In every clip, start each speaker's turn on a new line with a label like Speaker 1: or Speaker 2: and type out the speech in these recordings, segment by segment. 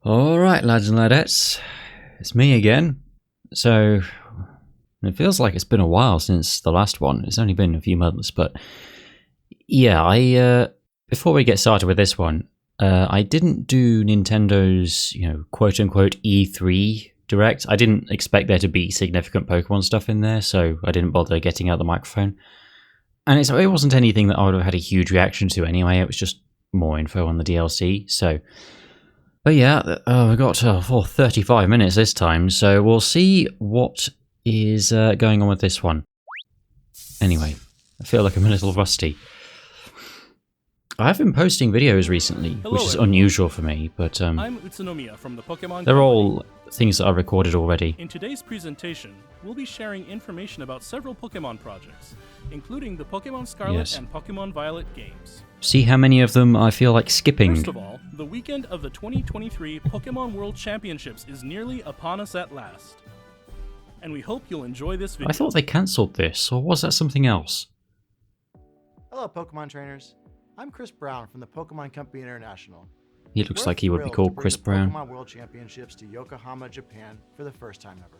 Speaker 1: Alright, lads and ladettes, it's me again. So, it feels like it's been a while since the last one. It's only been a few months, but yeah, before we get started with this one, I didn't do Nintendo's, quote-unquote E3 Direct. I didn't expect there to be significant Pokemon stuff in there, so I didn't bother getting out the microphone. And it wasn't anything that I would have had a huge reaction to anyway, it was just more info on the DLC, so... But yeah, we got 35 minutes this time, so we'll see what is going on with this one. Anyway, I feel like I'm a little rusty. I have been posting videos recently, which is unusual for me, but
Speaker 2: I'm Utsunomiya from the Pokémon
Speaker 1: they're all things that I've recorded already.
Speaker 2: In today's presentation, we'll be sharing information about several Pokémon projects, including the Pokémon Scarlet and Pokémon Violet games.
Speaker 1: See how many of them I feel like skipping.
Speaker 2: First of all, the weekend of the 2023 Pokémon World Championships is nearly upon us at last. And we hope you'll enjoy this video.
Speaker 1: I thought they cancelled this, or was that something else?
Speaker 3: Hello Pokemon trainers, I'm Chris Brown from the Pokemon Company International.
Speaker 1: He looks like he would be called Chris Brown.
Speaker 3: Pokemon World Championships to Yokohama, Japan for the first time ever.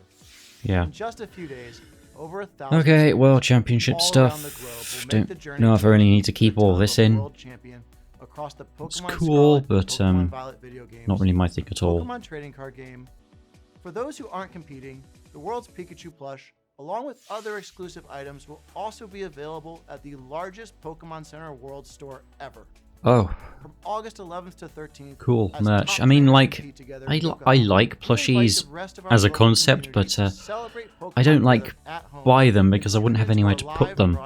Speaker 1: Yeah.
Speaker 3: In just a few days, over 1,000
Speaker 1: Okay, World Championship stuff. Don't know if I really need to keep all this in. It's cool, but not really my thing at all.
Speaker 3: Pokemon trading card game. For those who aren't competing, the world's Pikachu plush, along with other exclusive items, will also be available at the largest Pokemon Center World store ever.
Speaker 1: Oh.
Speaker 3: From August 11th to 13th.
Speaker 1: Cool merch. I mean, like, I like plushies as a concept, but I don't like buy them because I wouldn't have anywhere to put them.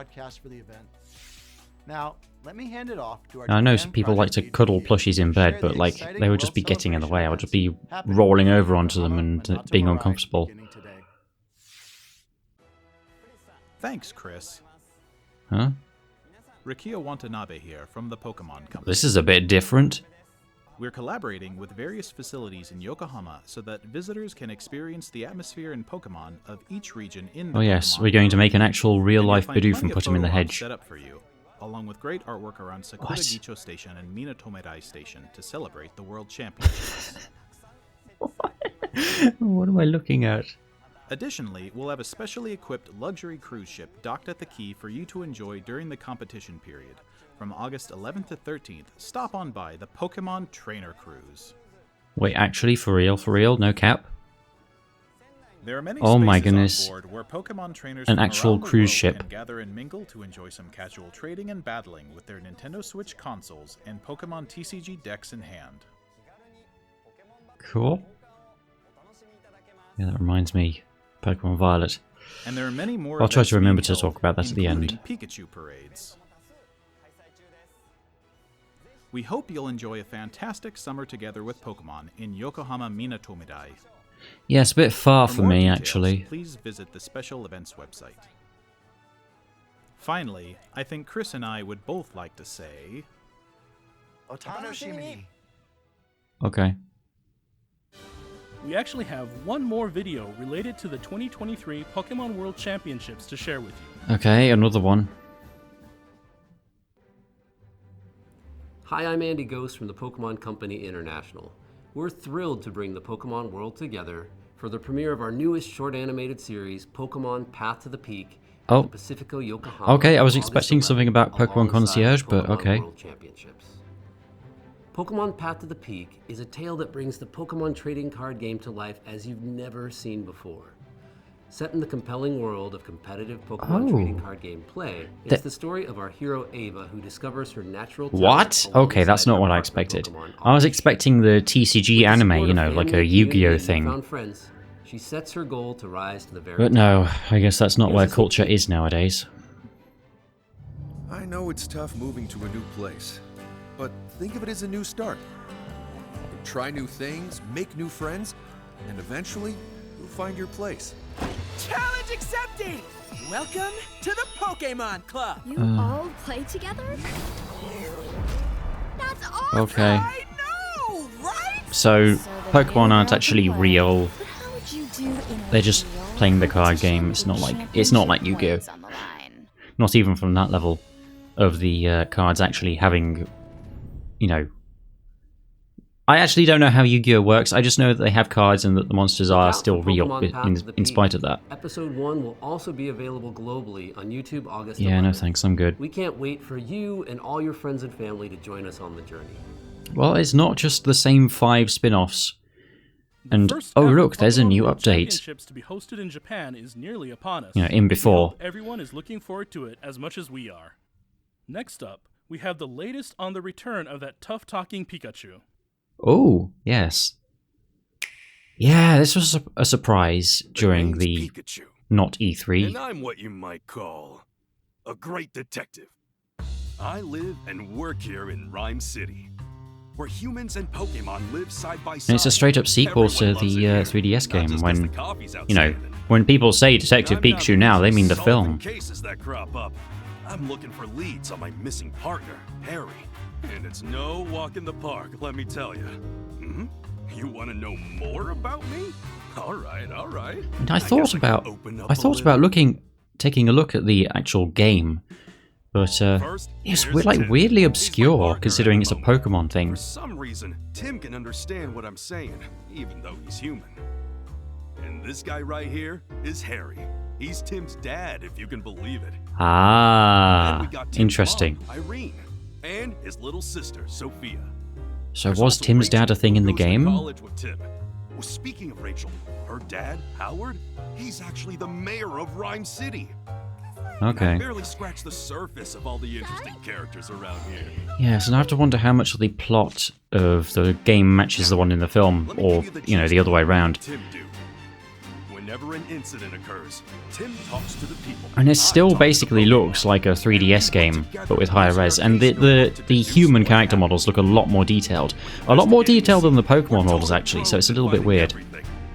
Speaker 3: Now, let me hand it off to our
Speaker 1: I know some people like to cuddle plushies in bed, but like they would just be getting in the way. I would just be rolling over onto them and being uncomfortable.
Speaker 4: Thanks, Chris.
Speaker 1: Huh?
Speaker 4: Raikou Watanabe here from the Pokemon Company.
Speaker 1: This is a bit different.
Speaker 4: We're collaborating with various facilities in Yokohama so that visitors can experience the atmosphere and Pokemon of each region in the
Speaker 1: Oh yes,
Speaker 4: Pokemon
Speaker 1: we're going to make an actual
Speaker 4: Company.
Speaker 1: real-life
Speaker 4: And you'll
Speaker 1: Bidoof
Speaker 4: find
Speaker 1: and put him in the
Speaker 4: plenty of
Speaker 1: hedge.
Speaker 4: photo ops set up for you, along with great artwork around Sakura
Speaker 1: What?
Speaker 4: Gicho Station and Minatomerai Station to celebrate the World Championships.
Speaker 1: What am I looking at?
Speaker 4: Additionally, we'll have a specially equipped luxury cruise ship docked at the quay for you to enjoy during the competition period. From August 11th to 13th, stop on by the Pokemon Trainer Cruise.
Speaker 1: Wait, actually, for real, no cap?
Speaker 4: There are many
Speaker 1: Oh my
Speaker 4: spaces
Speaker 1: goodness.
Speaker 4: on board where Pokemon trainers
Speaker 1: An
Speaker 4: from
Speaker 1: actual
Speaker 4: around the
Speaker 1: cruise
Speaker 4: world
Speaker 1: ship.
Speaker 4: can gather and mingle to enjoy some casual trading and battling with their Nintendo Switch consoles and Pokemon TCG decks in hand.
Speaker 1: Cool. Yeah, that reminds me. Pokemon Violet.
Speaker 4: And there are many more
Speaker 1: I'll try
Speaker 4: events
Speaker 1: to remember
Speaker 4: being
Speaker 1: to
Speaker 4: held,
Speaker 1: talk about that at the end.
Speaker 4: including Pikachu parades. We hope you'll enjoy a fantastic summer together with Pokemon in Yokohama Minatomerai.
Speaker 1: Yeah, it's a bit far for
Speaker 4: more
Speaker 1: me,
Speaker 4: details,
Speaker 1: actually.
Speaker 4: Please visit the special events website. Finally, I think Chris and I would both like to say...
Speaker 3: Otanoshimi.
Speaker 1: Okay.
Speaker 2: We actually have one more video related to the 2023 Pokémon World Championships to share with you.
Speaker 1: Okay, another one.
Speaker 5: Hi, I'm Andy Ghost from the Pokemon Company International. We're thrilled to bring the Pokemon world together for the premiere of our newest short animated series, Pokemon Path to the Peak,
Speaker 1: Oh.
Speaker 5: at the Pacifico Yokohama.
Speaker 1: Okay, I was
Speaker 5: August
Speaker 1: expecting
Speaker 5: 11th,
Speaker 1: something about Pokemon
Speaker 5: alongside
Speaker 1: Concierge, but
Speaker 5: Pokemon
Speaker 1: okay.
Speaker 5: World Championships. Pokemon Path to the Peak is a tale that brings the Pokemon trading card game to life as you've never seen before. Set in the compelling world of competitive Pokemon trading card game play, it's the story of our hero Ava who discovers her natural talent.
Speaker 1: What? Okay, that's
Speaker 5: alongside
Speaker 1: not
Speaker 5: her
Speaker 1: what I
Speaker 5: partner
Speaker 1: expected.
Speaker 5: Pokemon
Speaker 1: I was
Speaker 5: Ash.
Speaker 1: expecting the TCG
Speaker 5: With the
Speaker 1: anime,
Speaker 5: support
Speaker 1: you
Speaker 5: of
Speaker 1: know, like a
Speaker 5: family,
Speaker 1: Yu-Gi-Oh
Speaker 5: community, and
Speaker 1: thing.
Speaker 5: newfound friends, she sets her goal to rise to the very
Speaker 1: But
Speaker 5: top.
Speaker 1: no, I guess that's not where
Speaker 5: Here's a
Speaker 1: culture
Speaker 5: sneak
Speaker 1: is nowadays.
Speaker 6: I know it's tough moving to a new place, but think of it as a new start. Try new things, make new friends, and eventually, you'll find your place.
Speaker 7: Challenge accepted! Welcome to the Pokémon Club!
Speaker 8: You all play together? That's awesome!
Speaker 1: Okay.
Speaker 7: I know, right?
Speaker 1: So, Pokemon aren't actually real.
Speaker 8: But how would you do in a
Speaker 1: They're just
Speaker 8: real
Speaker 1: playing the card game. It's not like Yu-Gi-Oh.
Speaker 8: points on the line?
Speaker 1: Not even from that level of the cards actually having, you know, I actually don't know how Yu-Gi-Oh works. I just know that they have cards and that the monsters are
Speaker 5: Look out
Speaker 1: still
Speaker 5: for
Speaker 1: real
Speaker 5: Pokemon Path to the
Speaker 1: in
Speaker 5: Peak.
Speaker 1: spite of that.
Speaker 5: Episode 1 will also be available globally on YouTube August 11th.
Speaker 1: Yeah, no thanks, I'm good.
Speaker 5: We can't wait for you and all your friends and family to join us on the journey.
Speaker 1: Well, it's not just the same 5 spin-offs. And,
Speaker 2: First
Speaker 1: oh
Speaker 2: ever
Speaker 1: look, there's a
Speaker 2: Pokemon
Speaker 1: new
Speaker 2: World
Speaker 1: update.
Speaker 2: Championships to be hosted in Japan is nearly upon us.
Speaker 1: You know, in before.
Speaker 2: We hope everyone is looking forward to it as much as we are. Next up, we have the latest on the return of that tough-talking Pikachu.
Speaker 1: Oh, yes. Yeah, this was a surprise during the
Speaker 9: Pikachu,
Speaker 1: not E3.
Speaker 9: and I'm what you might call a great detective. I live and work here in Rhyme City, where humans and Pokemon live side by side.
Speaker 1: And it's a straight-up sequel to
Speaker 9: Everyone loves
Speaker 1: the
Speaker 9: it here,
Speaker 1: 3DS
Speaker 9: not
Speaker 1: game
Speaker 9: just 'cause
Speaker 1: when,
Speaker 9: the coffee's
Speaker 1: you know,
Speaker 9: outstanding.
Speaker 1: when people say Detective
Speaker 9: I'm not
Speaker 1: Pikachu now, they
Speaker 9: busy
Speaker 1: mean the
Speaker 9: solving
Speaker 1: film.
Speaker 9: cases that crop up. I'm looking for leads on my missing partner, Harry. And it's no walk in the park, let me tell you. Hmm? You want to know more about me? All right, all right.
Speaker 1: And I
Speaker 9: guess
Speaker 1: thought
Speaker 9: can
Speaker 1: about
Speaker 9: open up
Speaker 1: I
Speaker 9: a
Speaker 1: thought about
Speaker 9: little.
Speaker 1: taking a look at the actual game, but
Speaker 9: First,
Speaker 1: it's
Speaker 9: here's
Speaker 1: like
Speaker 9: Tim.
Speaker 1: weirdly
Speaker 9: He's my
Speaker 1: obscure
Speaker 9: partner
Speaker 1: considering
Speaker 9: at
Speaker 1: it's a
Speaker 9: the moment.
Speaker 1: Pokemon thing.
Speaker 9: For some reason, Tim can understand what I'm saying, even though he's human. And this guy right here is Harry. He's Tim's dad, if you can believe it. Then
Speaker 1: Ah,
Speaker 9: we got Tim's
Speaker 1: interesting.
Speaker 9: mom, Irene, and his little sister, Sophia.
Speaker 1: So
Speaker 9: There's
Speaker 1: was
Speaker 9: also
Speaker 1: Tim's
Speaker 9: Rachel,
Speaker 1: dad a thing
Speaker 9: who
Speaker 1: in the
Speaker 9: goes to
Speaker 1: game?
Speaker 9: college with Tim. Well, speaking of Rachel, her dad, Howard, he's actually the mayor of Rhyme City. I
Speaker 1: Okay.
Speaker 9: barely scratched the surface of all the interesting characters around here.
Speaker 1: Yes, and I have to wonder how much of the plot of the game matches the one in the film,
Speaker 9: Let me
Speaker 1: or,
Speaker 9: give
Speaker 1: you know,
Speaker 9: gist
Speaker 1: the other way
Speaker 9: of what
Speaker 1: around.
Speaker 9: Tim do. Whenever an incident occurs, Tim talks to the people.
Speaker 1: And it
Speaker 9: I
Speaker 1: still
Speaker 9: talk to
Speaker 1: basically
Speaker 9: Pokemon.
Speaker 1: looks like a 3DS game, but with higher res. And the human character models look a lot more detailed. A lot more detailed than the Pokemon models, actually, so it's a little bit weird.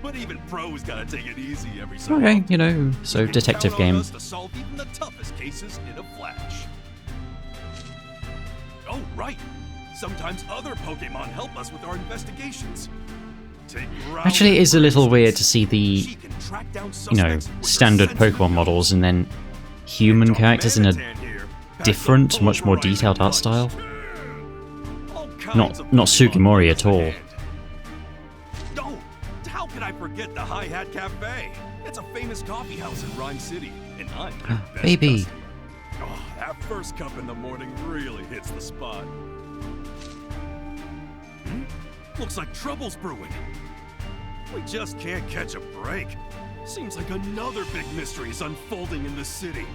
Speaker 9: But even pros gotta take it easy every so
Speaker 1: Okay,
Speaker 9: often.
Speaker 1: you know, so
Speaker 9: You can
Speaker 1: detective
Speaker 9: count on
Speaker 1: game.
Speaker 9: us to solve even the toughest cases in a flash. Oh, right. Sometimes other Pokemon help us with our investigations. Take
Speaker 1: Actually, it is a little
Speaker 9: Rowlet,
Speaker 1: weird
Speaker 9: for
Speaker 1: to see the,
Speaker 9: instance. She can track down
Speaker 1: you know,
Speaker 9: suspects with her
Speaker 1: standard
Speaker 9: sense of
Speaker 1: Pokemon
Speaker 9: humor.
Speaker 1: models and then human
Speaker 9: And our
Speaker 1: characters in a
Speaker 9: Manatan here packs a
Speaker 1: different, much more
Speaker 9: pulverizing
Speaker 1: detailed art
Speaker 9: punch.
Speaker 1: style.
Speaker 9: All kinds
Speaker 1: Not
Speaker 9: of
Speaker 1: not
Speaker 9: Pokemon
Speaker 1: Sugimori at
Speaker 9: to
Speaker 1: all.
Speaker 9: hand. Oh, how could I forget the Hi-Hat Café? It's a famous coffee house in Rhyme City, and I'm their best
Speaker 1: Baby.
Speaker 9: customer. Oh, that first cup in the morning really hits the spot. Looks like trouble's brewing. We just can't catch a break. Seems like another big mystery is unfolding in the city.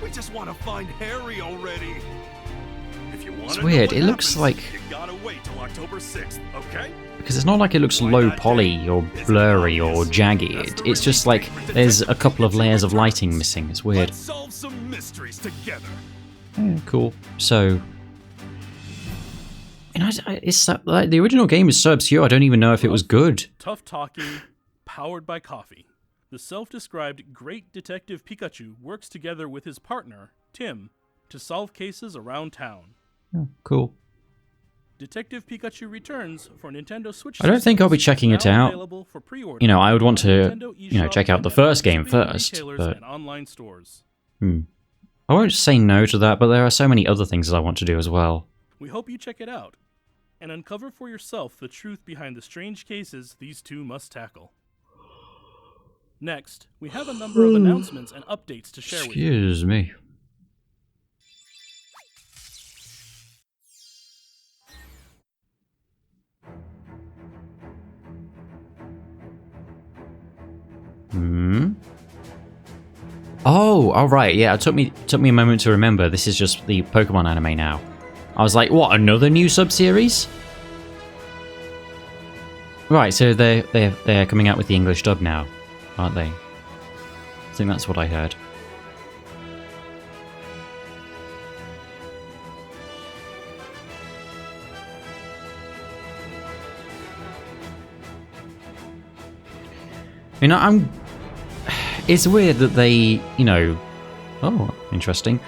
Speaker 9: We just want to find Harry already. If you want
Speaker 1: It's
Speaker 9: to know
Speaker 1: weird,
Speaker 9: what
Speaker 1: it looks
Speaker 9: happens,
Speaker 1: like-
Speaker 9: you gotta wait till October 6th, okay?
Speaker 1: Because it's not like it looks
Speaker 9: Why
Speaker 1: low
Speaker 9: not,
Speaker 1: poly
Speaker 9: Jake?
Speaker 1: or
Speaker 9: It's
Speaker 1: blurry or
Speaker 9: obvious.
Speaker 1: jaggy.
Speaker 9: That's the
Speaker 1: It's just
Speaker 9: release
Speaker 1: like
Speaker 9: date for
Speaker 1: there's a
Speaker 9: Detective
Speaker 1: couple of
Speaker 9: Pikachu
Speaker 1: layers of
Speaker 9: Returns.
Speaker 1: lighting missing. It's weird.
Speaker 9: Let's solve some mysteries together.
Speaker 1: Yeah, cool. So, and it's that, like, the original game is so obscure. I don't even know if it was good.
Speaker 2: Tough talking, powered by coffee. The self-described great detective Pikachu works together with his partner, Tim, to solve cases around town.
Speaker 1: Oh, cool.
Speaker 2: Detective Pikachu returns for Nintendo Switch.
Speaker 1: I don't think I'll be
Speaker 2: systems,
Speaker 1: checking it
Speaker 2: now
Speaker 1: out.
Speaker 2: available for pre-order
Speaker 1: You know, I would want
Speaker 2: on
Speaker 1: to,
Speaker 2: Nintendo
Speaker 1: you know,
Speaker 2: eShop
Speaker 1: check out
Speaker 2: and
Speaker 1: the
Speaker 2: at
Speaker 1: first
Speaker 2: most
Speaker 1: game
Speaker 2: premium
Speaker 1: first,
Speaker 2: retailers
Speaker 1: but
Speaker 2: and online stores.
Speaker 1: I won't say no to that. But there are so many other things that I want to do as well.
Speaker 2: We hope you check it out and uncover for yourself the truth behind the strange cases these two must tackle. Next, we have a number of announcements and updates to share with you.
Speaker 1: Excuse me. Hmm. Oh, all right. Yeah, it took me a moment to remember. This is just the Pokemon anime now. I was like, what? Another new sub-series? Right. So they're coming out with the English dub now, aren't they? I think that's what I heard. You know, it's weird that they, you know... Oh, interesting.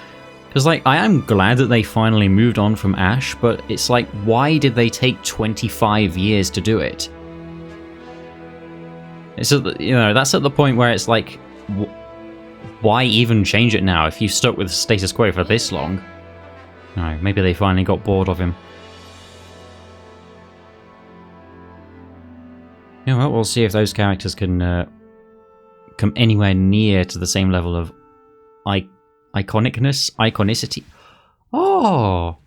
Speaker 1: Because, like, I am glad that they finally moved on from Ash, but it's like, why did they take 25 years to do it? It's at the, you know, that's at the point where it's like, why even change it now if you stuck with status quo for this long? No, maybe they finally got bored of him. You know what, we'll see if those characters can come anywhere near to the same level of iconicity. Oh!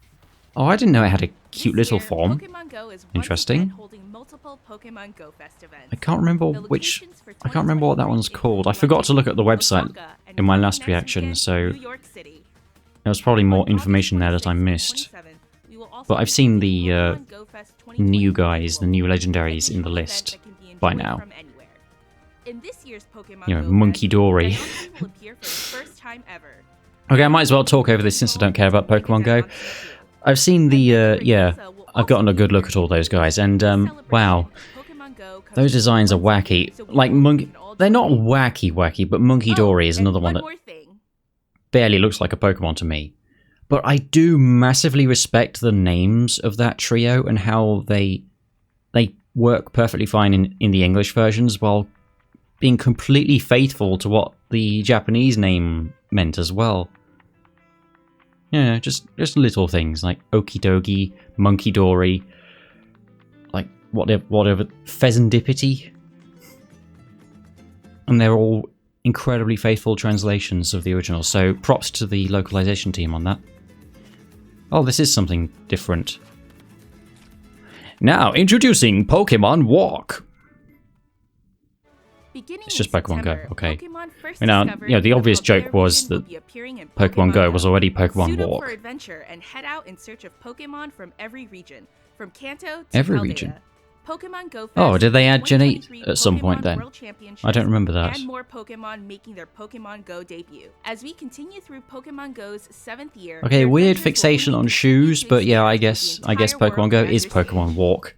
Speaker 1: Oh, I didn't know it had a cute little form. Interesting. I can't remember what that one's called. I forgot to look at the website in my last reaction, so there was probably more information there that I missed. But I've seen the new guys, the new legendaries in the list by now. You know, Monkey Dory. Okay, I might as well talk over this since I don't care about Pokemon Go. I've seen the, yeah, I've gotten a good look at all those guys, and, wow. Those designs are wacky. Like, they're not wacky, but Monkey Dory is another one that barely looks like a Pokemon to me. But I do massively respect the names of that trio and how they work perfectly fine in the English versions while being completely faithful to what the Japanese name meant as well. Yeah, just little things like Okie Dokie, Monkey Dory, like whatever, Pheasantipity. And they're all incredibly faithful translations of the original, so props to the localization team on that. Oh, this is something different. Now, introducing Pokémon Walk. It's just Pokemon Go, okay. Now, you know, the obvious joke was that Pokemon Go was already Pokemon Walk. Every region? Oh, did they add Gen 8 at some point then? I don't remember that.
Speaker 10: And more Pokemon making their Pokemon Go debut. As we continue through Pokemon Go's 7th year.
Speaker 1: Okay, weird fixation on shoes, but yeah, I guess Pokemon Go is Pokemon Walk.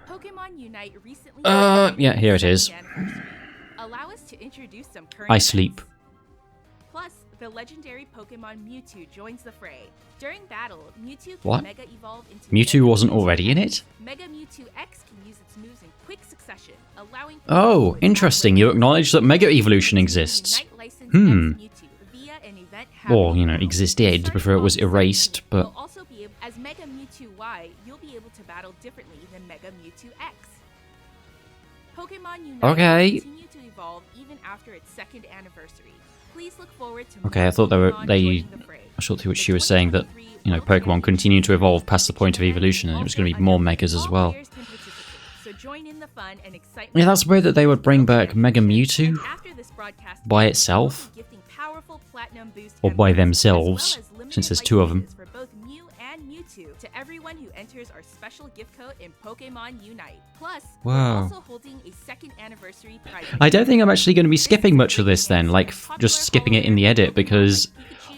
Speaker 10: Pokemon Unite recently
Speaker 1: yeah, here it is.
Speaker 10: Allow us to introduce some current
Speaker 1: I Sleep.
Speaker 10: Plus, the legendary Pokemon Mewtwo joins the fray. During battle, Mewtwo can
Speaker 1: What?
Speaker 10: Mega Evolve into
Speaker 1: Mewtwo wasn't already in it?
Speaker 10: Mega Mewtwo X can use its moves in quick succession, allowing
Speaker 1: Oh, interesting. You acknowledge that Mega Evolution exists. Or, you know, existed before it was erased, but...
Speaker 10: As Mega Mewtwo Y, you'll be able to battle differently than Mega Mewtwo X. Pokemon Unite
Speaker 1: Okay.
Speaker 10: continue to evolve even after its 2nd anniversary. Please look forward to
Speaker 1: Okay, I thought I thought she was saying that, you know, Pokemon continue to evolve past the point of evolution and it was going to be more Megas as well. Yeah, that's weird that they would bring back Mega Mewtwo by itself. Or by themselves, since there's 2 of them.
Speaker 10: To everyone who enters our special gift code in Pokemon Unite. Plus,
Speaker 1: wow.
Speaker 10: We're also holding a 2nd anniversary prize.
Speaker 1: I don't think I'm actually going to be skipping much of this then, like just skipping it in the edit because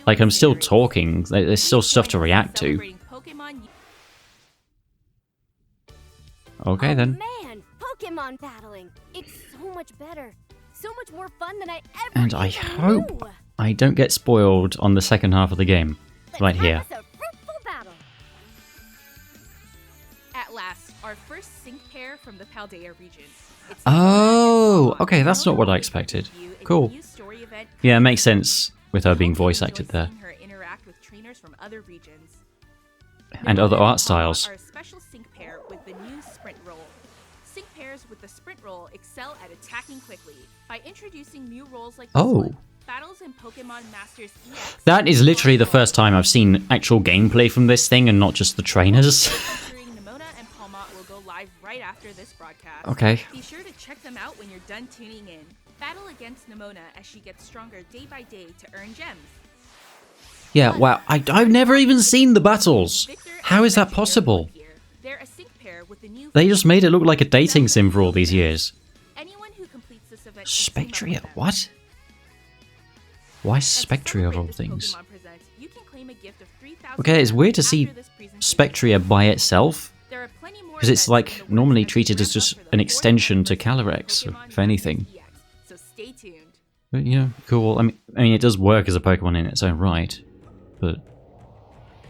Speaker 1: like I'm still talking, there's still stuff to react to. Okay then.
Speaker 8: Man, Pokemon battling. It's so much better. So much more fun than I ever
Speaker 1: And I hope I don't get spoiled on the second half of the game. Right here.
Speaker 10: At last, our first sync pair from the Paldea region.
Speaker 1: Oh, okay, that's not what I expected. Cool. Yeah, it makes sense with her being voice acted there. And other art styles.
Speaker 10: Our special sync pair with the new sprint roll. Sync pairs with the sprint roll excel at attacking quickly by introducing new rolls like this one. Battles in Pokémon MasterS EX.
Speaker 1: That is literally the first time I've seen actual gameplay from this thing and not just the trainers.
Speaker 10: Right after this broadcast.
Speaker 1: Okay.
Speaker 10: Be sure to check them out when you're done tuning in. Battle against Nemona as she gets stronger day by day to earn gems.
Speaker 1: Yeah, wow. I've never even seen the battles. How is that possible?
Speaker 10: They're a sync pair with the new
Speaker 1: They just made it look like a dating sim for all these years.
Speaker 10: Anyone who completes this event
Speaker 1: Spectria? What? Why Spectria of all things? Okay, it's weird to see Spectria by itself. Because it's like normally treated as just an extension to Calyrex, if anything.
Speaker 10: So stay tuned.
Speaker 1: But yeah, cool. I mean, it does work as a Pokemon in its own right, but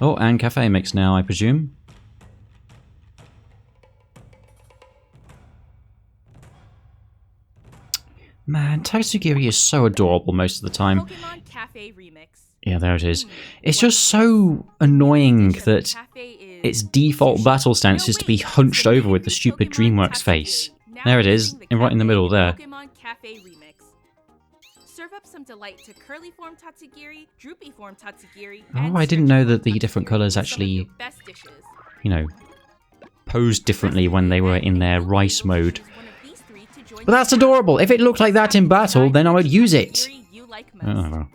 Speaker 1: oh, and Café mix now, I presume. Man, Tatsugiri is so adorable most of the time.
Speaker 10: Pokemon Café Remix.
Speaker 1: Yeah, there it is. It's just so annoying that its default battle stance is to be hunched over with the stupid DreamWorks face. There it is, right in the middle there.
Speaker 10: Pokemon Café remix. Serve up some delight to curly form Tatsugiri, droopy form Tatsugiri,
Speaker 1: Oh, I didn't know that the different colours actually, you know, posed differently when they were in their rice mode. But that's adorable! If it looked like that in battle, then I would use it! Oh, well.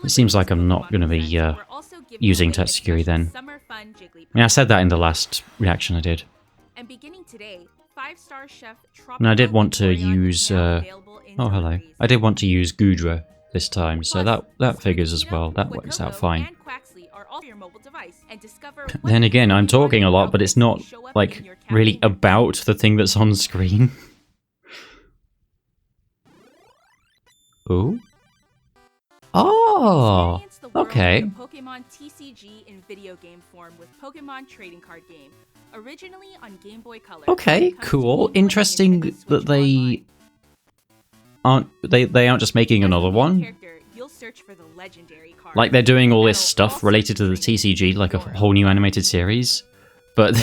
Speaker 1: It seems like I'm not going to be using Tatsugiri then. I mean, I said that in the last reaction I did.
Speaker 10: And beginning today, 5-star chef
Speaker 1: And I did want to use... oh, hello. I did want to use Gudra this time, so that figures as well. That works out fine. Then again, I'm talking a lot, but it's not, like, really about the thing that's on screen. Ooh. Oh! Okay.
Speaker 10: Pokemon TCG in video game form with Pokemon trading card game. Originally on Game Boy Color.
Speaker 1: Okay, cool. Interesting that they aren't just making another one. Like they're doing all this stuff related to the TCG, like a whole new animated series. But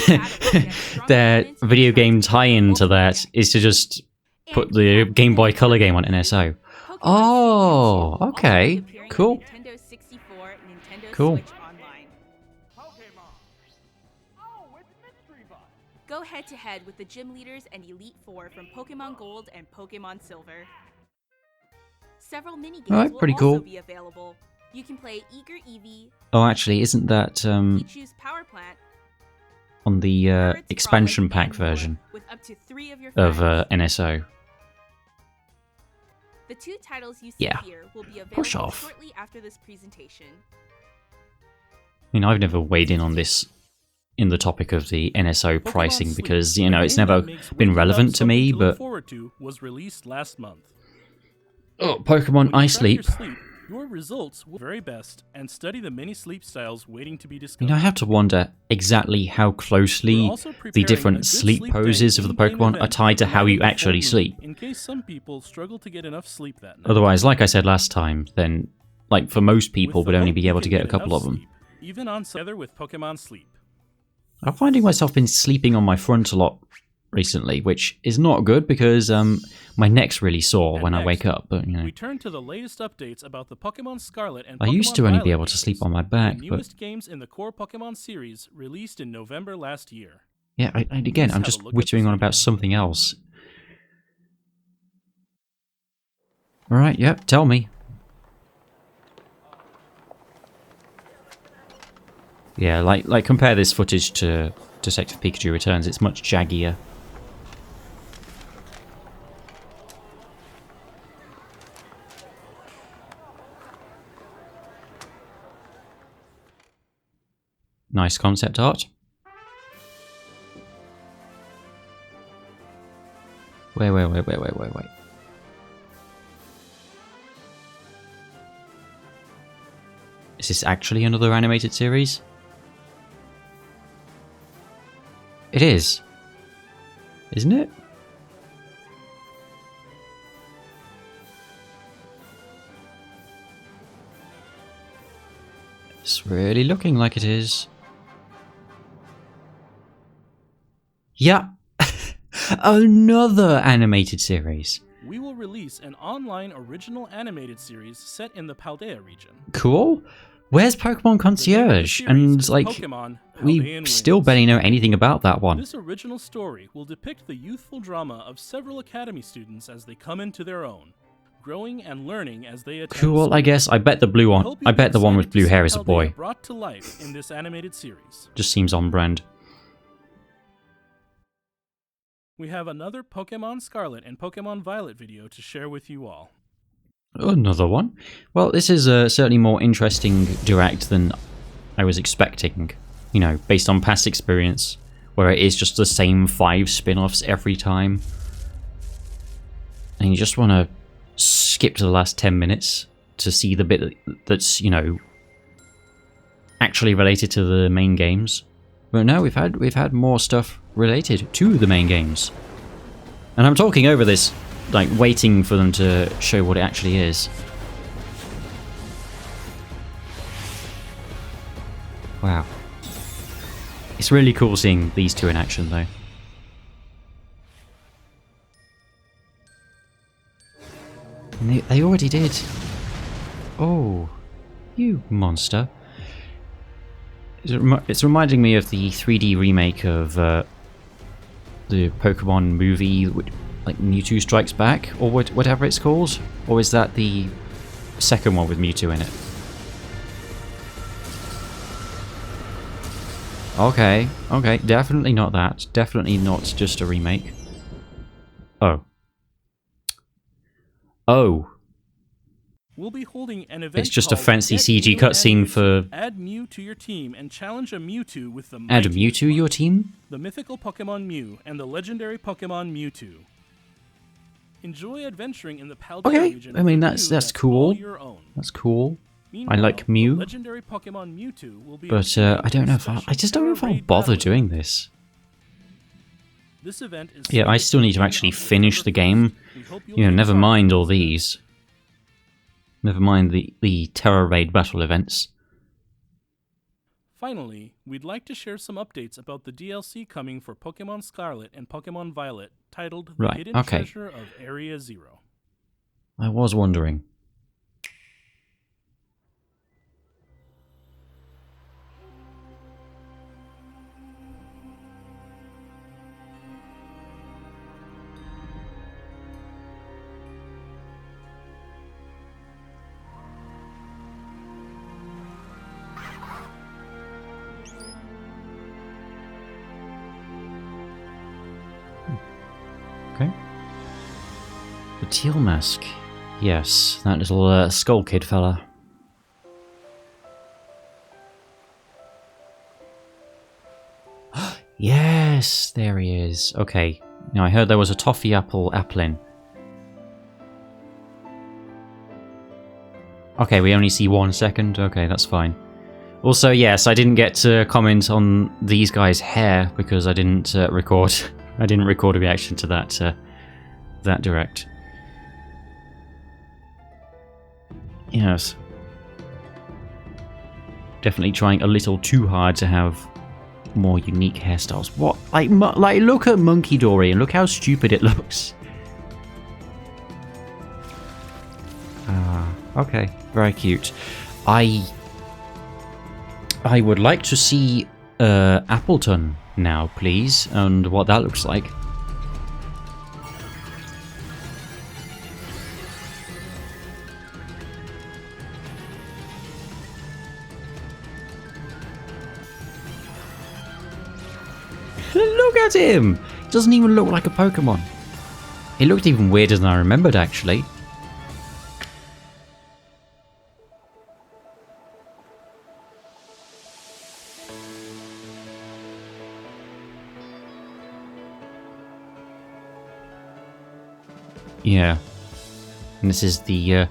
Speaker 1: their video game tie-in to that is to just put the Game Boy Color game on NSO. Oh, okay. Cool. Cool.
Speaker 10: Go head-to-head with the gym leaders and Elite Four from Pokemon Gold and Pokemon Silver. Several mini-games will also be available. You can play Eager Eevee.
Speaker 1: Oh, actually, isn't that
Speaker 10: Pichu's Power Plant
Speaker 1: on the expansion pack version
Speaker 10: with up to 3 of your
Speaker 1: of
Speaker 10: friends.
Speaker 1: NSO?
Speaker 10: The 2 titles you see here will be available shortly after this presentation.
Speaker 1: I mean, I've never weighed in on this in the topic of the NSO pricing because, you know, it's never been relevant to me, but...
Speaker 2: was released last month.
Speaker 1: Oh, Pokemon I Sleep.
Speaker 2: Your results will be very best, and study the many sleep styles waiting to be discovered.
Speaker 1: You know, I have to wonder exactly how closely the different sleep poses of the Pokemon are tied to how you actually sleep.
Speaker 2: In case some people struggle to get enough sleep that night.
Speaker 1: Otherwise, like I said last time, then, like, for most people would only be able to get a couple of them.
Speaker 2: Even on together with Pokemon Sleep.
Speaker 1: I'm finding myself been sleeping on my front a lot recently, which is not good because my neck's really sore when I wake up. But you know,
Speaker 2: we turn to the latest updates about the Pokemon Scarlet and
Speaker 1: I used to only be able to sleep on my back,
Speaker 2: the
Speaker 1: but
Speaker 2: newest games in the core Pokemon series released in November last year.
Speaker 1: Yeah, again, I'm just whittering on about something else. All right, yep, tell me. Yeah, like compare this footage to Detective Pikachu Returns. It's much jaggier. Nice concept art. Wait. Is this actually another animated series? It is. Isn't it? It's really looking like it is. Yeah. Another animated series.
Speaker 2: We will release an online original animated series set in the Paldea region.
Speaker 1: Cool. Where's Pokemon Concierge? And, like, we still barely know anything about that one.
Speaker 2: This original story will depict the youthful drama of several Academy students as they come into their own, growing and learning as they attend
Speaker 1: Cool,
Speaker 2: school.
Speaker 1: I guess. I bet the blue one. I bet the one with blue hair is a boy.
Speaker 2: Brought to life in this animated series.
Speaker 1: Just seems on brand.
Speaker 2: We have another Pokemon Scarlet and Pokemon Violet video to share with you all.
Speaker 1: Another one? Well, this is a certainly more interesting direct than I was expecting. You know, based on past experience, where it is just the same 5 spin-offs every time. And you just want to skip to the last 10 minutes to see the bit that's, you know, actually related to the main games. But no, we've had more stuff related to the main games. And I'm talking over this, like, waiting for them to show what it actually is. Wow. It's really cool seeing these two in action, though. And they already did. Oh, you monster. It's reminding me of the 3D remake of the Pokemon movie, like Mewtwo Strikes Back, or whatever it's called. Or is that the second one with Mewtwo in it? Okay, okay, definitely not that. Definitely not just a remake. Oh. Oh.
Speaker 2: We'll be holding an event.
Speaker 1: It's just a
Speaker 2: called
Speaker 1: fancy
Speaker 2: Get
Speaker 1: CG
Speaker 2: Mew
Speaker 1: cutscene
Speaker 2: and
Speaker 1: for...
Speaker 2: Add Mew to your team and challenge a Mewtwo with the
Speaker 1: Add a
Speaker 2: mighty
Speaker 1: Mewtwo your team?
Speaker 2: the mythical Pokemon Mew and the legendary Pokemon Mewtwo. Enjoy adventuring in the Paldea
Speaker 1: Okay,
Speaker 2: region.
Speaker 1: I mean,
Speaker 2: with a
Speaker 1: that's
Speaker 2: Mew
Speaker 1: that's
Speaker 2: all
Speaker 1: cool.
Speaker 2: your own.
Speaker 1: That's cool. I
Speaker 2: Meanwhile,
Speaker 1: like
Speaker 2: the
Speaker 1: Mew.
Speaker 2: legendary Pokemon Mewtwo will be
Speaker 1: But
Speaker 2: appearing
Speaker 1: I don't
Speaker 2: in
Speaker 1: know
Speaker 2: a
Speaker 1: if I
Speaker 2: special
Speaker 1: just don't know if I'll
Speaker 2: raid
Speaker 1: bother
Speaker 2: battle
Speaker 1: doing
Speaker 2: event.
Speaker 1: this.
Speaker 2: This event is
Speaker 1: Yeah, I
Speaker 2: slated
Speaker 1: still need to
Speaker 2: begin
Speaker 1: actually
Speaker 2: on
Speaker 1: finish the
Speaker 2: September
Speaker 1: game.
Speaker 2: 1st. We hope you'll
Speaker 1: You know,
Speaker 2: take
Speaker 1: never
Speaker 2: part.
Speaker 1: mind all these. Never mind the Terror Raid battle events.
Speaker 2: Finally, we'd like to share some updates about the DLC coming for Pokemon Scarlet and Pokemon Violet, titled The
Speaker 1: Right,
Speaker 2: Hidden
Speaker 1: okay.
Speaker 2: Treasure of Area Zero.
Speaker 1: I was wondering. Okay. The teal mask. Yes, that little skull kid fella. Yes, there he is. Okay. Now I heard there was a toffee apple Applin. Okay, we only see 1 second. Okay, that's fine. Also, yes, I didn't get to comment on these guys' hair because I didn't record. I didn't record a reaction to that direct. Yes. Definitely trying a little too hard to have more unique hairstyles. What? Like look at Monkey Dory and look how stupid it looks. Ah, okay. Very cute. I would like to see Appleton now, please, and what that looks like. Look at him! Doesn't even look like a Pokemon. He looked even weirder than I remembered, actually. Yeah. And this is the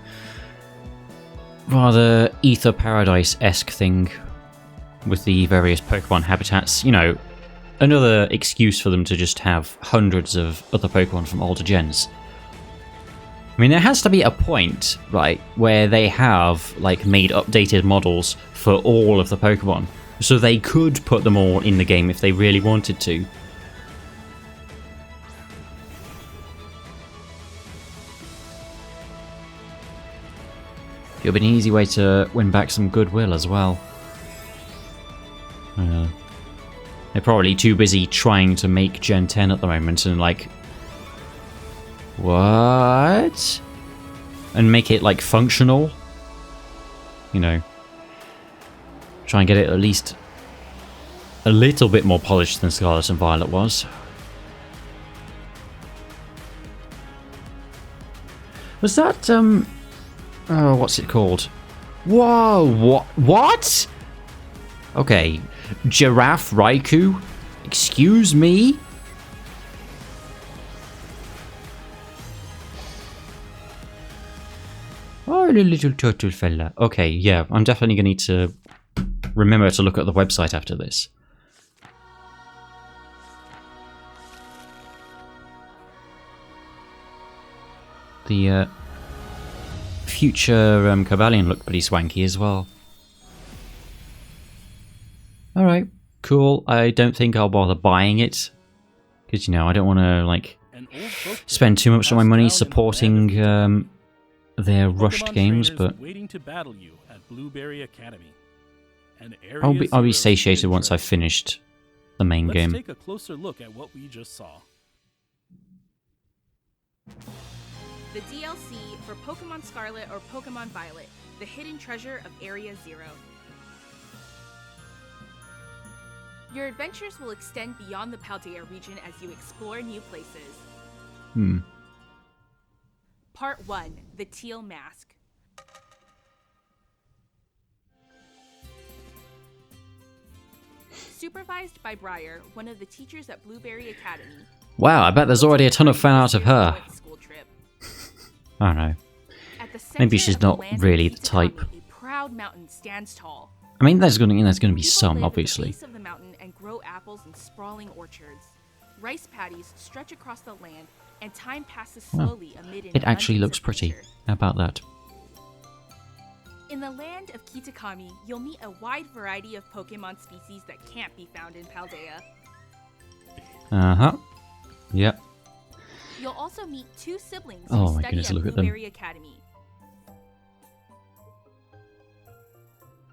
Speaker 1: rather Ether Paradise-esque thing with the various Pokemon habitats. You know, another excuse for them to just have hundreds of other Pokemon from older gens. I mean, there has to be a point, right, where they have, like, made updated models for all of the Pokemon. So they could put them all in the game if they really wanted to. It would be an easy way to win back some goodwill as well. They're probably too busy trying to make Gen 10 at the moment and like... What? And make it like functional? You know. Try and get it at least a little bit more polished than Scarlet and Violet was. Was that, oh, what's it called? Whoa, what? Okay, Giraffe Raikou? Excuse me? Oh, the little turtle fella. Okay, yeah, I'm definitely going to need to remember to look at the website after this. The future Cobalion looked pretty swanky as well. Alright, cool. I don't think I'll bother buying it. Because, you know, I don't want to, like, spend too much of my money supporting their rushed games, but
Speaker 2: waiting to battle you at Blueberry Academy.
Speaker 1: I'll be satiated once I've finished the main game.
Speaker 2: Let's take a closer look at what we just saw.
Speaker 10: The DLC for Pokémon Scarlet or Pokémon Violet, the hidden treasure of Area 0. Your adventures will extend beyond the Paldea region as you explore new places. Part 1, the Teal Mask. Supervised by Briar, one of the teachers at Blueberry Academy.
Speaker 1: Wow, I bet there's already a ton of fan art of her. I don't know. Maybe she's not really the type.
Speaker 10: A proud mountain stands tall.
Speaker 1: I mean, there's going to be some, obviously.
Speaker 10: At the base of the mountain and grow apples in sprawling orchards. Rice paddies stretch across the land, and time passes slowly amid an
Speaker 1: It actually
Speaker 10: abundance
Speaker 1: looks
Speaker 10: of
Speaker 1: pretty.
Speaker 10: nature.
Speaker 1: How about that?
Speaker 10: In the land of Kitakami, you'll meet a wide variety of Pokemon species that can't be found in Paldea.
Speaker 1: Yep.
Speaker 10: You'll also meet two siblings
Speaker 1: Oh
Speaker 10: who
Speaker 1: my
Speaker 10: study
Speaker 1: goodness,
Speaker 10: at
Speaker 1: look at them.
Speaker 10: Blueberry Academy.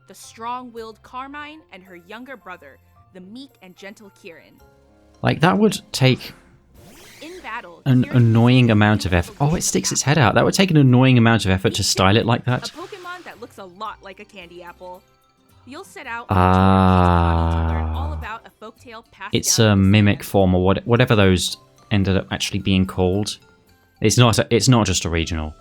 Speaker 10: The strong-willed Carmine and her younger brother, the meek and gentle Kieran.
Speaker 1: Like, that would take
Speaker 10: In battle,
Speaker 1: an
Speaker 10: Kieran
Speaker 1: annoying
Speaker 10: uses
Speaker 1: amount of
Speaker 10: the
Speaker 1: effort. Oh, it
Speaker 10: location
Speaker 1: sticks
Speaker 10: of
Speaker 1: its
Speaker 10: the
Speaker 1: head out. That would take an annoying amount of effort to style it like
Speaker 10: A
Speaker 1: that.
Speaker 10: Pokemon that looks a lot like a candy apple. You'll set out on a tour to learn all about a folktale passed
Speaker 1: It's
Speaker 10: down
Speaker 1: a
Speaker 10: through the
Speaker 1: mimic
Speaker 10: sand.
Speaker 1: form, or whatever those ended up actually being called. It's not just a regional.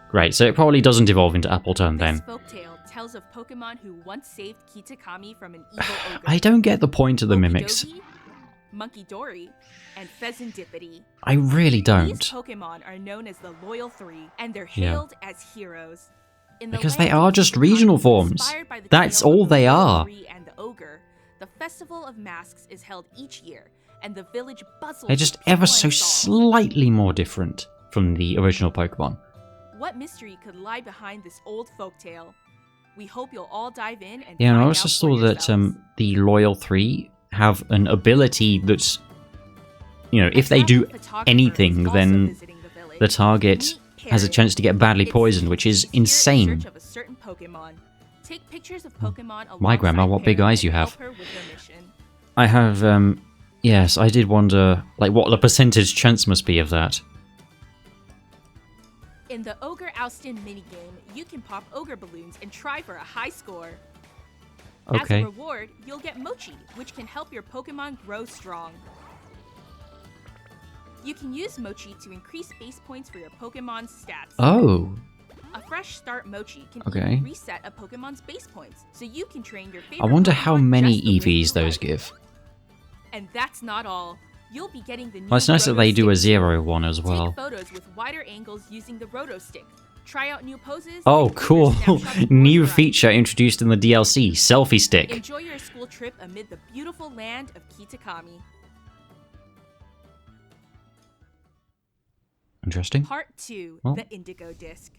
Speaker 1: Great, so it probably doesn't evolve into Appleton then.
Speaker 10: This folktale tells of Pokemon who once saved Kitakami from an evil ogre.
Speaker 1: I don't get the point of the mimics.
Speaker 10: Okidogi, Monkey Dory, and Pheasantipity.
Speaker 1: I really
Speaker 10: These
Speaker 1: don't.
Speaker 10: Pokemon are known as the Loyal Three, and they're
Speaker 1: Yeah.
Speaker 10: hailed as heroes. In the
Speaker 1: Because they
Speaker 10: land
Speaker 1: are
Speaker 10: of
Speaker 1: just
Speaker 10: Kitakami,
Speaker 1: regional forms.
Speaker 10: inspired by the
Speaker 1: That's
Speaker 10: tale of
Speaker 1: all
Speaker 10: the
Speaker 1: they
Speaker 10: Loyal
Speaker 1: are.
Speaker 10: Three and the ogre, the Festival of Masks is held each year, and the village bustles.
Speaker 1: They're just
Speaker 10: with
Speaker 1: ever
Speaker 10: joy
Speaker 1: so
Speaker 10: and song.
Speaker 1: slightly more different from the original Pokemon.
Speaker 10: What mystery could lie behind this old folktale? We hope you'll all dive in and
Speaker 1: Yeah, and I
Speaker 10: find
Speaker 1: also
Speaker 10: out
Speaker 1: saw
Speaker 10: for
Speaker 1: that
Speaker 10: yourselves.
Speaker 1: the Loyal Three have an ability that's, you know, if they do anything, then the target has a chance to get badly poisoned, which is insane.
Speaker 10: Take pictures of Pokemon
Speaker 1: My grandma,
Speaker 10: alongside
Speaker 1: what big
Speaker 10: Perrin
Speaker 1: eyes you
Speaker 10: and help
Speaker 1: have.
Speaker 10: her with their mission.
Speaker 1: I have, yes, I did wonder, like, what the percentage chance must be of that.
Speaker 10: In the Ogre Oustin minigame, you can pop ogre balloons and try for a high score. As
Speaker 1: Okay.
Speaker 10: a reward, you'll get Mochi, which can help your Pokemon grow strong. You can use Mochi to increase base points for your Pokemon's stats.
Speaker 1: Oh,
Speaker 10: A fresh start Mochi can
Speaker 1: Okay.
Speaker 10: even reset a Pokemon's base points, so you can train your favorite
Speaker 1: I wonder how
Speaker 10: Pokemon
Speaker 1: many
Speaker 10: just the way
Speaker 1: EVs
Speaker 10: you
Speaker 1: those
Speaker 10: like.
Speaker 1: give.
Speaker 10: And that's not all. You'll be getting the new
Speaker 1: Well, it's nice that they do a
Speaker 10: Roto Stick.
Speaker 1: zero one as well.
Speaker 10: Take photos with wider angles using the Roto Stick. Try out new poses.
Speaker 1: Oh,
Speaker 10: and
Speaker 1: cool.
Speaker 10: gather snapshots of
Speaker 1: New
Speaker 10: your
Speaker 1: feature introduced in the DLC, Selfie Stick.
Speaker 10: Enjoy your school trip amid the beautiful land of Kitakami.
Speaker 1: Interesting.
Speaker 10: Part 2,
Speaker 1: Well.
Speaker 10: the Indigo Disc.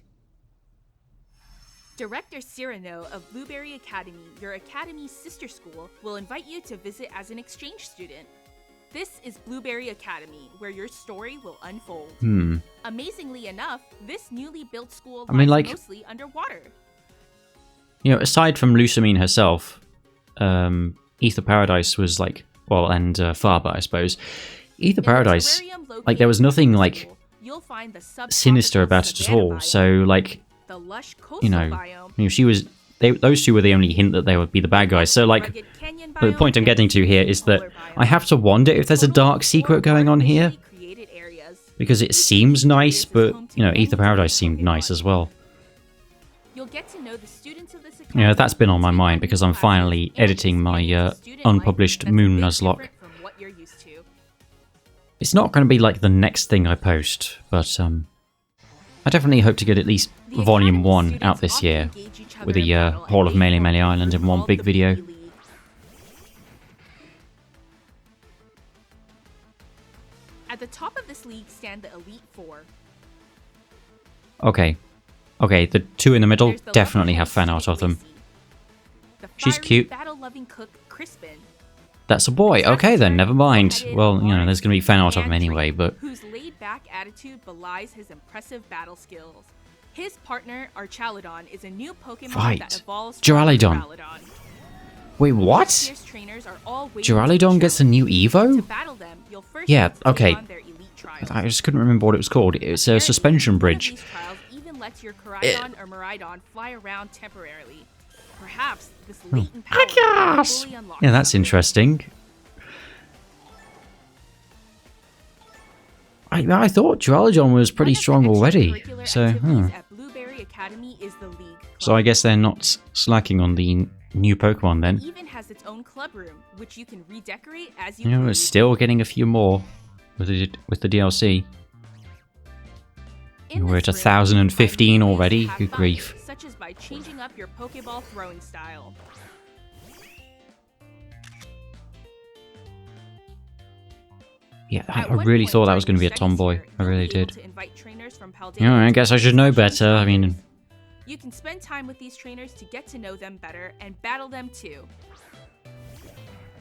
Speaker 10: Director Cyrano of Blueberry Academy, your academy's sister school, will invite you to visit as an exchange student. This is Blueberry Academy, where your story will unfold. Amazingly enough, this newly built school
Speaker 1: I mean,
Speaker 10: lies
Speaker 1: like-
Speaker 10: mostly underwater.
Speaker 1: You know, aside from Lucamine herself, Ether Paradise was like, well, and Farba, I suppose. Ether
Speaker 10: In the
Speaker 1: Paradise,
Speaker 10: terrarium
Speaker 1: like, there was
Speaker 10: located
Speaker 1: nothing,
Speaker 10: in the
Speaker 1: like,
Speaker 10: school, you'll find the
Speaker 1: sinister
Speaker 10: subtropical
Speaker 1: about it at
Speaker 10: savanna
Speaker 1: all.
Speaker 10: biome,
Speaker 1: So, like,
Speaker 10: the lush
Speaker 1: you
Speaker 10: coastal
Speaker 1: know,
Speaker 10: biome,
Speaker 1: she was. Those two were the only hint that they would be the bad guys. So, like,
Speaker 10: rugged canyon
Speaker 1: the
Speaker 10: biome,
Speaker 1: point I'm
Speaker 10: and
Speaker 1: getting to here is that
Speaker 10: polar biome.
Speaker 1: I have to wonder if there's a
Speaker 10: Total
Speaker 1: dark secret going on here.
Speaker 10: artificially created areas.
Speaker 1: Because it seems nice, but, you know, Ether Paradise seemed nice as well.
Speaker 10: You'll get to know the students of this
Speaker 1: Yeah, that's been on my
Speaker 10: academy,
Speaker 1: mind because I'm
Speaker 10: classes,
Speaker 1: finally
Speaker 10: and
Speaker 1: editing my
Speaker 10: experience student life
Speaker 1: unpublished
Speaker 10: that's a
Speaker 1: Moon
Speaker 10: bit
Speaker 1: Nuzlocke.
Speaker 10: different from what you're used to.
Speaker 1: It's not going to be like the next thing I post, but I definitely hope to get at least
Speaker 10: The
Speaker 1: Volume
Speaker 10: academy
Speaker 1: 1
Speaker 10: students
Speaker 1: out this
Speaker 10: often
Speaker 1: year,
Speaker 10: engage each other
Speaker 1: with
Speaker 10: in
Speaker 1: the
Speaker 10: battle
Speaker 1: whole of
Speaker 10: and
Speaker 1: Melee
Speaker 10: they
Speaker 1: Melee
Speaker 10: form
Speaker 1: Island in one
Speaker 10: called
Speaker 1: big
Speaker 10: the
Speaker 1: video.
Speaker 10: Bee League. At the top of this league stand the Elite Four.
Speaker 1: Okay, the two in the middle
Speaker 10: There's the
Speaker 1: definitely
Speaker 10: lovely
Speaker 1: have fan
Speaker 10: Sweet
Speaker 1: art of them.
Speaker 10: Lacey, the
Speaker 1: She's
Speaker 10: fiery,
Speaker 1: cute.
Speaker 10: battle-loving cook Crispin.
Speaker 1: That's a boy. Okay then, never mind. Well, you know, there's going to be fan art of him anyway, but...
Speaker 10: Whose laid-back attitude belies his impressive battle skills. His partner, Duraludon, is a new Pokemon that evolves from
Speaker 1: Duraludon. Wait, what? Duraludon gets a new Evo? Yeah, okay. I just couldn't remember what it was called. It's a suspension bridge.
Speaker 10: Even lets your Koraidon or Miraidon fly around temporarily. Perhaps this latent power will fully unlock.
Speaker 1: Yeah, that's interesting. I thought Duraludon was pretty strong already, so So I guess they're not slacking on the new Pokemon then.
Speaker 10: It even has its own club room, which you can redecorate as
Speaker 1: You know, it's still getting a few more with the DLC. We're at 1,015 already. Good grief.
Speaker 10: Such as by changing up your Pokeball throwing style.
Speaker 1: Yeah, I really thought that was going to be a tomboy. I really did. Yeah, I guess I should know better. I mean...
Speaker 10: You can spend time with these trainers to get to know them better and battle them too.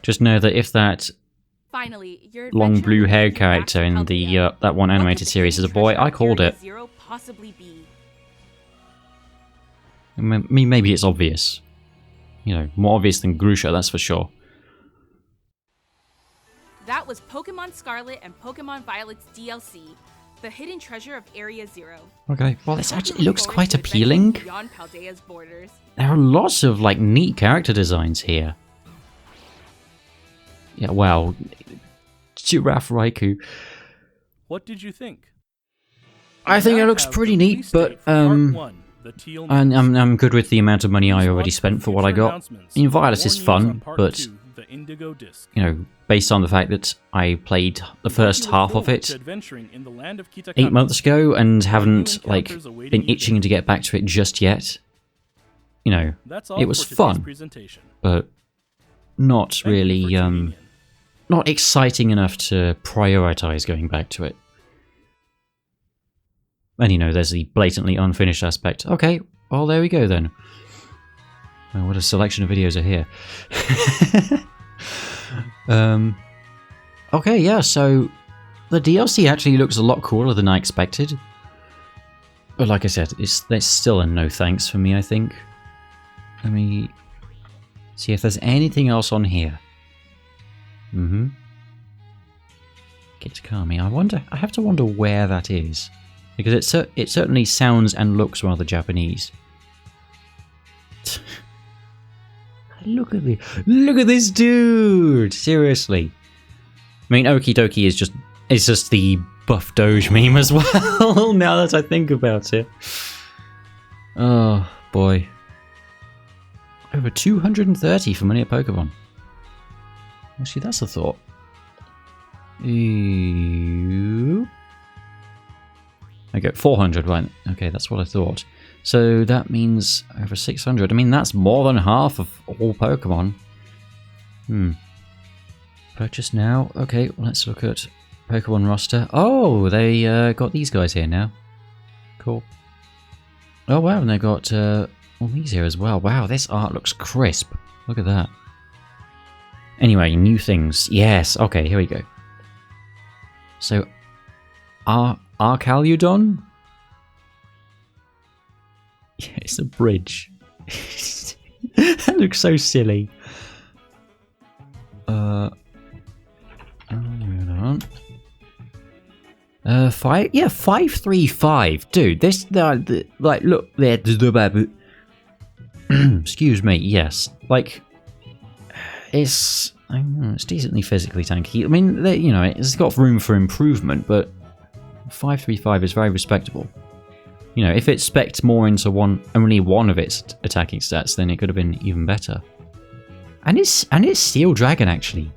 Speaker 1: Just know that if that
Speaker 10: Finally, your
Speaker 1: long blue hair character in the that one animated series is a boy, I called it. I mean, maybe it's obvious. You know, more obvious than Grusha, that's for sure.
Speaker 10: That was Pokemon Scarlet and Pokemon Violet's DLC, the hidden treasure of Area Zero.
Speaker 1: Okay, well, this actually looks quite appealing.
Speaker 10: Beyond Paldea's borders.
Speaker 1: There are lots of, like, neat character designs here. Yeah, wow. Giraffe Raikou.
Speaker 2: What did you think?
Speaker 1: I think it looks pretty neat, but, and I'm good with the amount of money I already spent for what I got. I mean, Violet is fun, but, you know, based on the fact that I played the first half of it 8 months ago and haven't, like, been itching to get back to it just yet, you know, it was fun, but not really, not exciting enough to prioritize going back to it. And, you know, there's the blatantly unfinished aspect. Okay, well, there we go then. Oh, what a selection of videos are here. Okay, yeah, so the DLC actually looks a lot cooler than I expected. But like I said, there's still a no thanks for me, I think. Let me see if there's anything else on here. Kitakami. I have to wonder where that is. Because it certainly sounds and looks rather Japanese. Look at this dude! Seriously. I mean, Okie Dokie is just the Buff Doge meme as well, now that I think about it. Oh, boy. Over 230 for money at Pokemon. Actually, that's a thought. Okay, 400, right. Okay, that's what I thought. So that means over 600. I mean, that's more than half of all Pokemon. Purchase now. Okay, let's look at Pokemon roster. Oh, they got these guys here now. Cool. Oh, wow, and they got all these here as well. Wow, this art looks crisp. Look at that. Anyway, new things. Yes, okay, here we go. So, Arcaludon? Yeah, it's a bridge. That looks so silly. Hold on. 535. Dude, this like look there. Excuse me. Yes, like it's decently physically tanky. I mean, you know, it's got room for improvement, but 535 is very respectable. You know, if it spec'd more into only one of its attacking stats, then it could have been even better. And it's Steel Dragon, actually.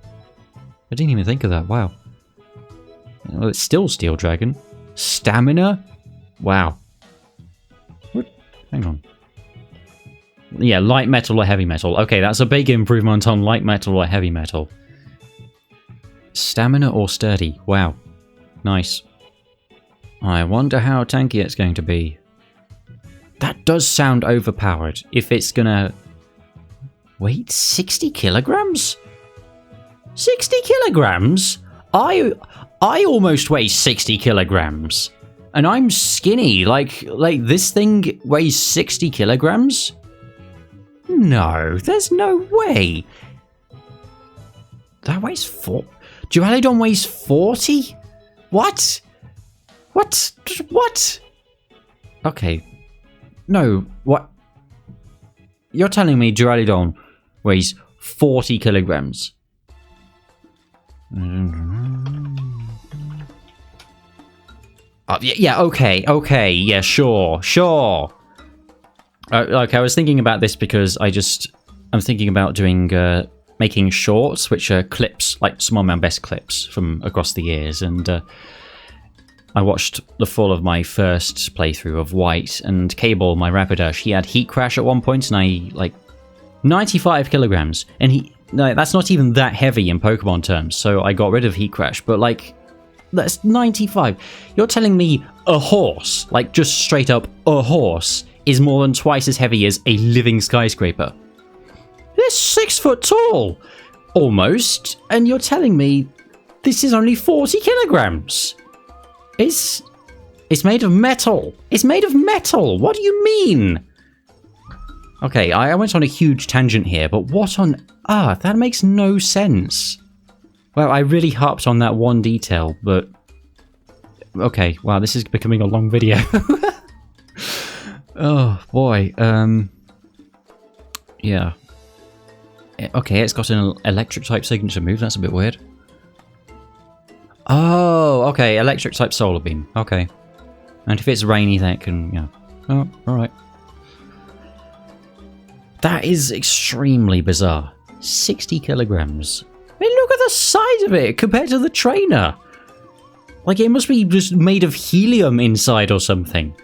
Speaker 1: I didn't even think of that. Wow. Well, it's still Steel Dragon. Stamina? Wow. What? Hang on. Yeah, light metal or heavy metal. Okay, that's a big improvement on light metal or heavy metal. Stamina or sturdy? Wow. Nice. I wonder how tanky it's going to be. That does sound overpowered. If it's gonna... Wait, 60 kilograms? 60 kilograms? I almost weigh 60 kilograms. And I'm skinny. Like this thing weighs 60 kilograms? No, there's no way. That weighs Duraludon weighs 40? What? What? Okay. No, what? You're telling me Duraludon weighs 40 kilograms? Yeah, okay, yeah, sure. Like, I was thinking about this because I'm thinking about doing, making shorts, which are clips, like some of my best clips from across the years, and, I watched the full of my first playthrough of White, and Cable, my Rapidash, he had Heat Crash at one point, and I, like, 95 kilograms, and that's not even that heavy in Pokemon terms, so I got rid of Heat Crash, but, like, that's 95. You're telling me a horse, like, just straight up a horse, is more than twice as heavy as a living skyscraper? They're 6 foot tall! Almost, and you're telling me this is only 40 kilograms? It's made of metal. It's made of metal. What do you mean? Okay, I went on a huge tangent here, but what on earth? That makes no sense. Well, I really harped on that one detail, but... Okay, wow, this is becoming a long video. Oh, boy. Yeah. Okay, it's got an electric-type signature move. That's a bit weird. Oh, okay, electric-type Solar Beam. Okay. And if it's rainy, then it can... Yeah. Oh, alright. That is extremely bizarre. 60 kilograms. I mean, look at the size of it compared to the trainer. Like, it must be just made of helium inside or something.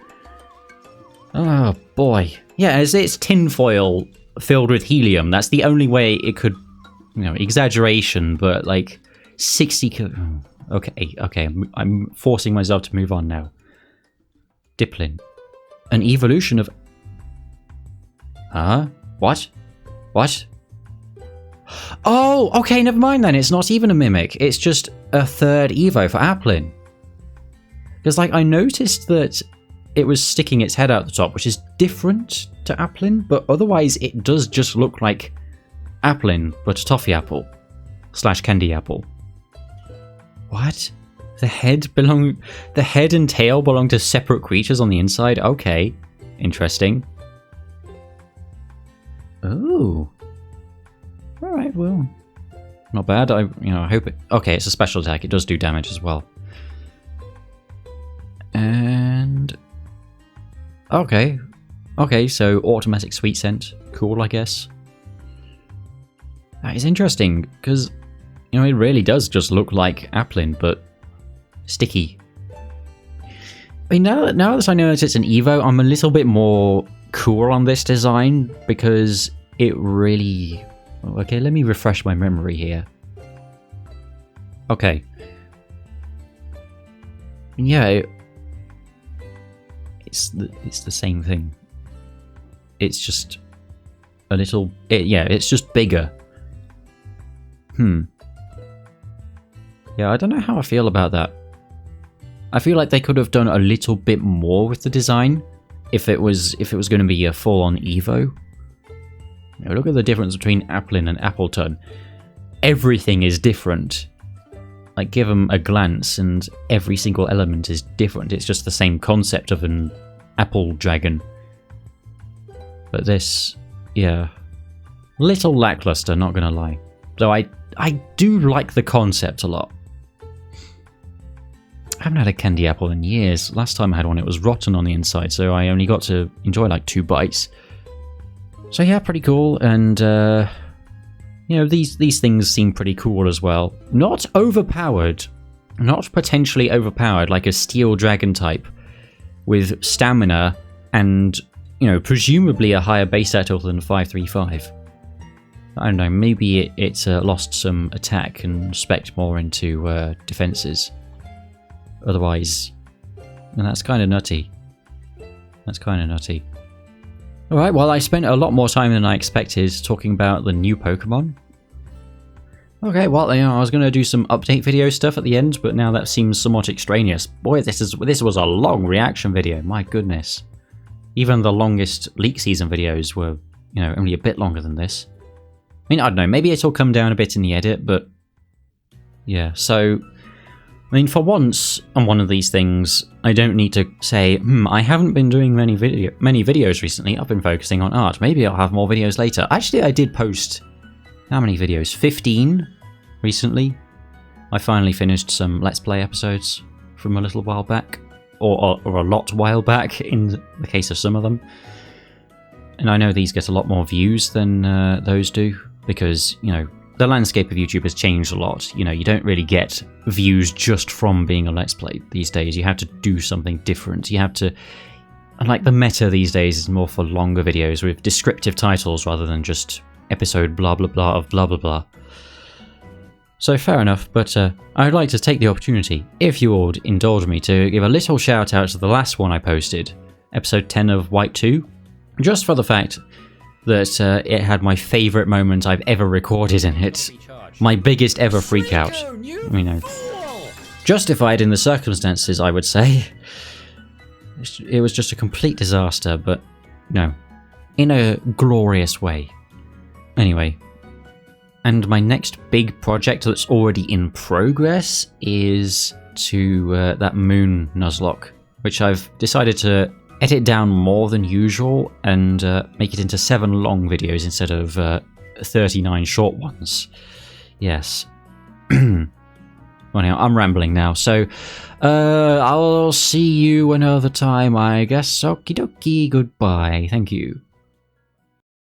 Speaker 1: Oh, boy. Yeah, it's tinfoil filled with helium. That's the only way it could... You know, exaggeration, but, like, 60 kilograms... Okay, I'm forcing myself to move on now. Applin. An evolution of... Huh? What? Oh, okay, never mind then. It's not even a mimic. It's just a third Evo for Applin. Because, like, I noticed that it was sticking its head out the top, which is different to Applin, but otherwise it does just look like Applin, but a toffee apple. / candy apple. What? The head and tail belong to separate creatures on the inside? Okay. Interesting. Oh. Alright, well. Not bad. I hope it... Okay, it's a special attack. It does do damage as well. And... Okay. Okay, so automatic sweet scent. Cool, I guess. That is interesting, because... You know, it really does just look like Applin, but sticky. I mean, now that I know that it's an Evo, I'm a little bit more cool on this design, because it really... Okay, let me refresh my memory here. Okay. Yeah, it's the same thing. It's just a little... yeah, it's just bigger. Yeah, I don't know how I feel about that. I feel like they could have done a little bit more with the design if it was going to be a full-on Evo. You know, look at the difference between Applin and Appleton. Everything is different. Like, give them a glance and every single element is different. It's just the same concept of an apple dragon. But this, yeah, little lackluster, not gonna lie. Though I do like the concept a lot. I haven't had a candy apple in years. Last time I had one, it was rotten on the inside, so I only got to enjoy like 2 bites. So yeah, pretty cool, and you know, these things seem pretty cool as well. Not overpowered, not potentially overpowered like a steel dragon type with stamina and, you know, presumably a higher base attack than 535. I don't know, maybe it lost some attack and spec'd more into defenses. Otherwise, and that's kind of nutty. That's kind of nutty. Alright, well, I spent a lot more time than I expected talking about the new Pokemon. Okay, well, I was going to do some update video stuff at the end, but now that seems somewhat extraneous. Boy, this was a long reaction video, my goodness. Even the longest leak season videos were, only a bit longer than this. I mean, I don't know, maybe it'll come down a bit in the edit, but yeah, so, I mean, for once on one of these things, I don't need to say, I haven't been doing many videos recently, I've been focusing on art, maybe I'll have more videos later. Actually, I did post, how many videos? 15 recently. I finally finished some Let's Play episodes from a little while back, or a lot while back in the case of some of them. And I know these get a lot more views than those do, because, the landscape of YouTube has changed a lot. You don't really get views just from being a Let's Play these days. You have to do something different. You have to... And like the meta these days is more for longer videos with descriptive titles rather than just episode blah blah blah of blah blah blah. So fair enough, but I'd like to take the opportunity, if you would indulge me, to give a little shout out to the last one I posted, episode 10 of White 2, just for the fact that it had my favourite moment I've ever recorded in it. My biggest ever freak out. Justified in the circumstances, I would say. It was just a complete disaster, but no, in a glorious way. Anyway, and my next big project that's already in progress is to that Moon Nuzlocke, which I've decided to edit down more than usual and make it into 7 long videos instead of 39 short ones. Yes. Well, now I'm rambling now, so I'll see you another time, I guess. Okie dokie, goodbye. Thank you.